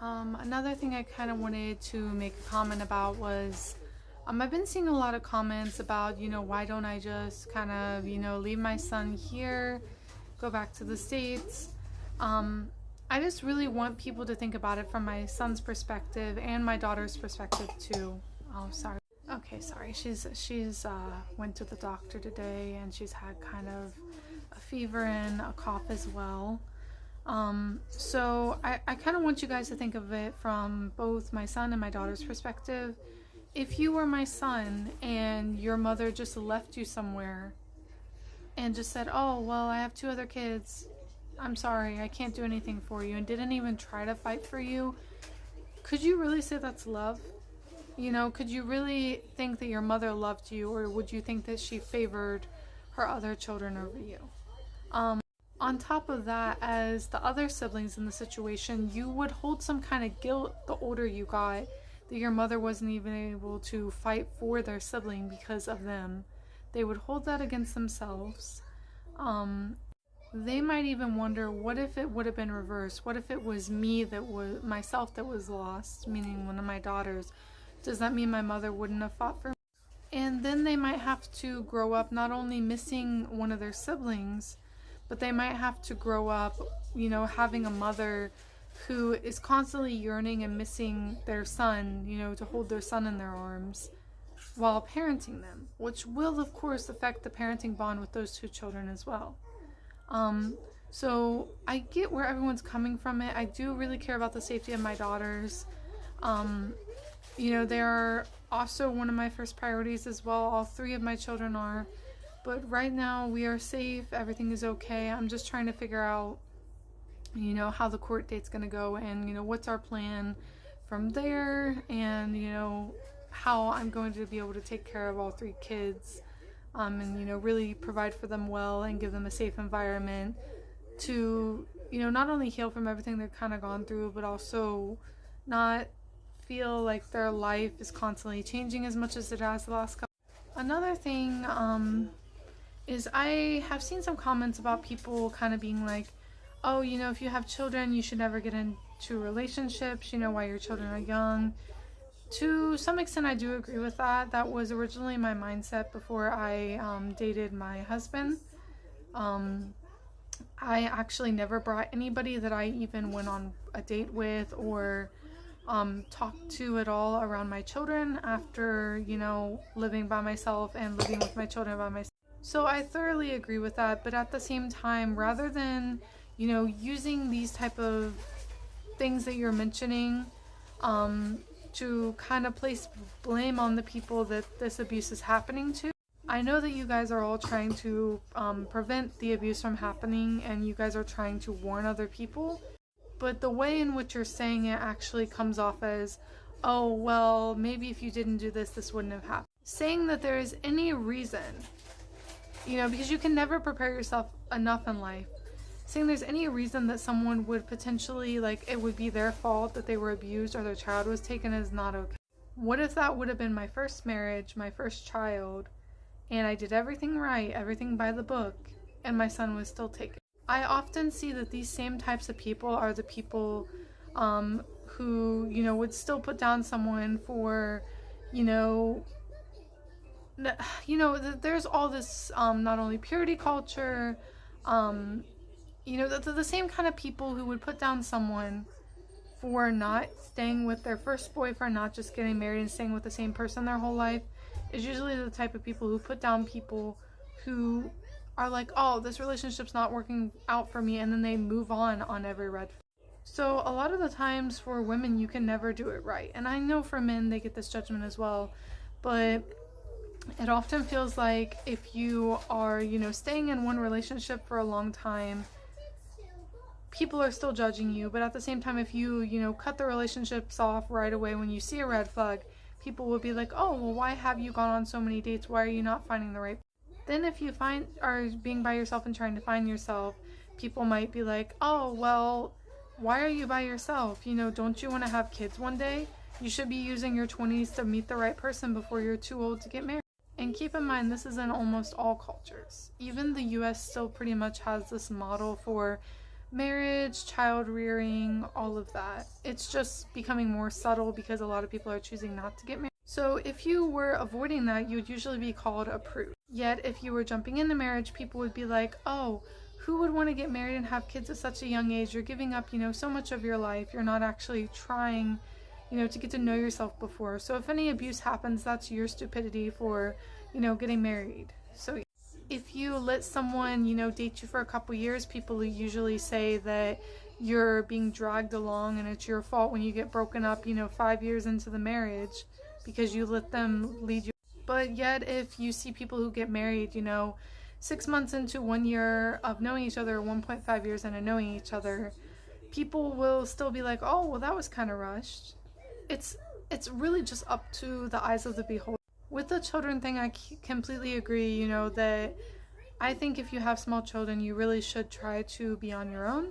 Another thing I kind of wanted to make a comment about was I've been seeing a lot of comments about, why don't I just kind of, leave my son here, go back to the States. Um, I just really want people to think about it from my son's perspective and my daughter's perspective too. Oh, sorry. Okay, sorry. She's went to the doctor today and she's had kind of a fever and a cough as well. So I kind of want you guys to think of it from both my son and my daughter's perspective. If you were my son and your mother just left you somewhere and just said, "Oh, well, I have two other kids. I'm sorry, I can't do anything for you," and didn't even try to fight for you, could you really say that's love? Could you really think that your mother loved you, or would you think that she favored her other children over you? On top of that, as the other siblings in the situation, you would hold some kind of guilt the older you got that your mother wasn't even able to fight for their sibling because of them. They would hold that against themselves. Um, they might even wonder, what if it would have been reversed? What if it was me that was myself that was lost, meaning one of my daughters? Does that mean my mother wouldn't have fought for me? And then they might have to grow up not only missing one of their siblings, but they might have to grow up, having a mother who is constantly yearning and missing their son, to hold their son in their arms while parenting them, which will, of course, affect the parenting bond with those two children as well. So I get where everyone's coming from it. I do really care about the safety of my daughters. They're also one of my first priorities as well. All three of my children are. But right now we are safe. Everything is okay. I'm just trying to figure out, how the court date's going to go and, what's our plan from there and, how I'm going to be able to take care of all three kids and, really provide for them well and give them a safe environment to, not only heal from everything they've kind of gone through, but also not feel like their life is constantly changing as much as it has the last couple. Another thing is I have seen some comments about people kind of being like, oh, if you have children, you should never get into relationships, while your children are young. To some extent, I do agree with that. That was originally my mindset before I dated my husband. I actually never brought anybody that I even went on a date with or talked to at all around my children after, living by myself and living with my children by myself. So I thoroughly agree with that, but at the same time, rather than, using these type of things that you're mentioning to kind of place blame on the people that this abuse is happening to, I know that you guys are all trying to prevent the abuse from happening and you guys are trying to warn other people, but the way in which you're saying it actually comes off as, oh, well, maybe if you didn't do this, this wouldn't have happened. Saying that there is any reason, because you can never prepare yourself enough in life. Saying there's any reason that someone would potentially, it would be their fault that they were abused or their child was taken is not okay. What if that would have been my first marriage, my first child, and I did everything right, everything by the book, and my son was still taken? I often see that these same types of people are the people who, would still put down someone for, there's all this not only purity culture, the same kind of people who would put down someone for not staying with their first boyfriend, not just getting married and staying with the same person their whole life, is usually the type of people who put down people who are like, oh, this relationship's not working out for me, and then they move on every red flag. So a lot of the times for women, you can never do it right. And I know for men, they get this judgment as well, but it often feels like if you are, staying in one relationship for a long time, people are still judging you, but at the same time, if you, cut the relationships off right away when you see a red flag, people will be like, oh, well, why have you gone on so many dates? Why are you not finding the right? Then if you are being by yourself and trying to find yourself, people might be like, oh, well, why are you by yourself? Don't you want to have kids one day? You should be using your 20s to meet the right person before you're too old to get married. And keep in mind, this is in almost all cultures. Even the US still pretty much has this model for marriage, child rearing, all of that. It's just becoming more subtle because a lot of people are choosing not to get married. So if you were avoiding that, you would usually be called a prude. Yet if you were jumping into marriage, people would be like, oh, who would want to get married and have kids at such a young age? You're giving up, so much of your life. You're not actually trying, to get to know yourself before. So if any abuse happens, that's your stupidity for, getting married. So if you let someone, date you for a couple years, people usually say that you're being dragged along and it's your fault when you get broken up, 5 years into the marriage because you let them lead you. But yet if you see people who get married, 6 months into 1 year of knowing each other, 1.5 years into knowing each other, people will still be like, oh, well, that was kind of rushed. It's really just up to the eyes of the beholder. With the children thing, I completely agree, that I think if you have small children, you really should try to be on your own.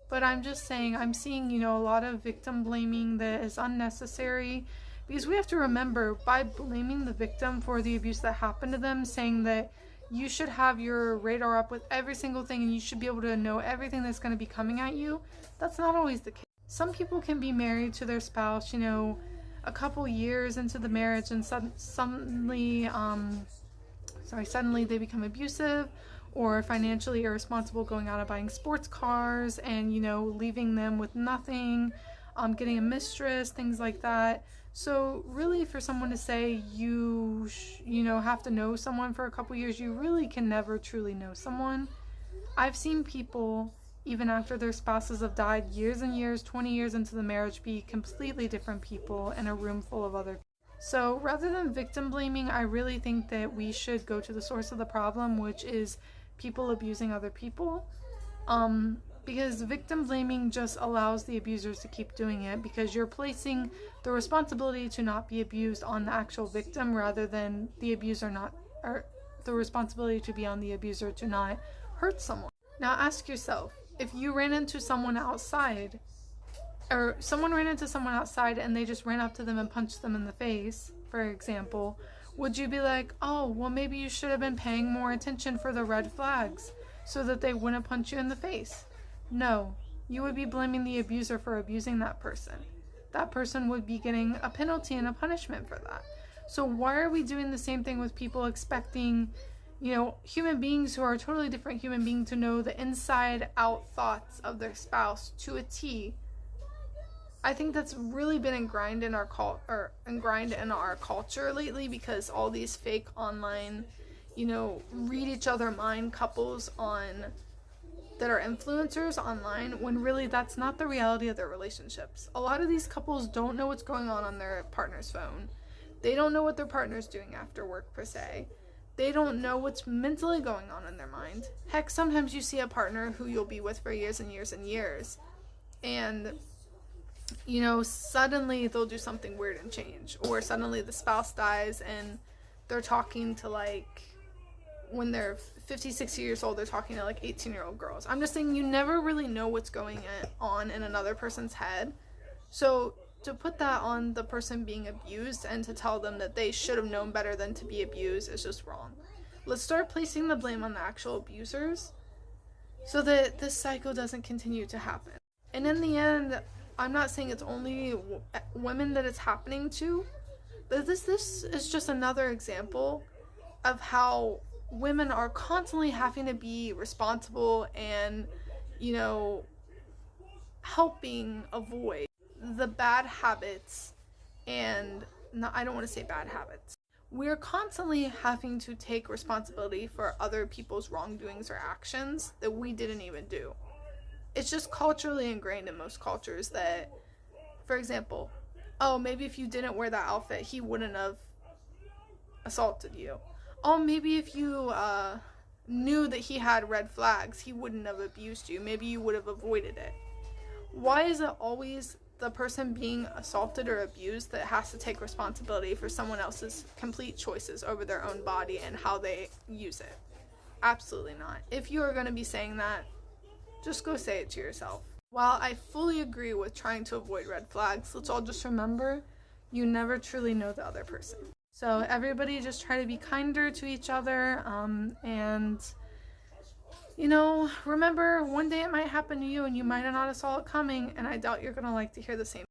But I'm just saying, I'm seeing, a lot of victim blaming that is unnecessary. Because we have to remember, by blaming the victim for the abuse that happened to them, saying that you should have your radar up with every single thing and you should be able to know everything that's going to be coming at you, that's not always the case. Some people can be married to their spouse, a couple years into the marriage and suddenly they become abusive or financially irresponsible, going out and buying sports cars and, leaving them with nothing, getting a mistress, things like that. So really for someone to say you have to know someone for a couple years, you really can never truly know someone. I've seen people, even after their spouses have died years and years, 20 years into the marriage, be completely different people in a room full of other people. So rather than victim blaming, I really think that we should go to the source of the problem, which is people abusing other people. Because victim blaming just allows the abusers to keep doing it, because you're placing the responsibility to not be abused on the actual victim rather than the responsibility to be on the abuser to not hurt someone. Now ask yourself, if you ran into someone outside, or someone ran into someone outside and they just ran up to them and punched them in the face, for example, would you be like, oh, well, maybe you should have been paying more attention for the red flags so that they wouldn't punch you in the face? No, you would be blaming the abuser for abusing that person. That person would be getting a penalty and a punishment for that. So why are we doing the same thing with people, expecting, human beings who are a totally different human being to know the inside out thoughts of their spouse to a T? I think that's really been ingrained in our culture lately, because all these fake online, read each other mind couples that are influencers online, when really that's not the reality of their relationships. A lot of these couples don't know what's going on their partner's phone. They don't know what their partner's doing after work, per se. They don't know what's mentally going on in their mind. Heck, sometimes you see a partner who you'll be with for years and years and years, and suddenly they'll do something weird and change, or suddenly the spouse dies and they're talking to, like, when they're 50, 60 years old, they're talking to like 18-year-old girls. I'm just saying, you never really know what's going on in another person's head. So to put that on the person being abused and to tell them that they should have known better than to be abused is just wrong. Let's start placing the blame on the actual abusers so that this cycle doesn't continue to happen. And in the end, I'm not saying it's only women that it's happening to, but this is just another example of how women are constantly having to be responsible and, helping avoid the bad habits. And I don't want to say bad habits. We're constantly having to take responsibility for other people's wrongdoings or actions that we didn't even do. It's just culturally ingrained in most cultures that, for example, oh, maybe if you didn't wear that outfit, he wouldn't have assaulted you. Oh, maybe if you knew that he had red flags, he wouldn't have abused you. Maybe you would have avoided it. Why is it always the person being assaulted or abused that has to take responsibility for someone else's complete choices over their own body and how they use it? Absolutely not. If you are going to be saying that, just go say it to yourself. While I fully agree with trying to avoid red flags, let's all just remember, you never truly know the other person. So everybody just try to be kinder to each other, and remember, one day it might happen to you and you might not have saw it coming, and I doubt you're going to like to hear the same.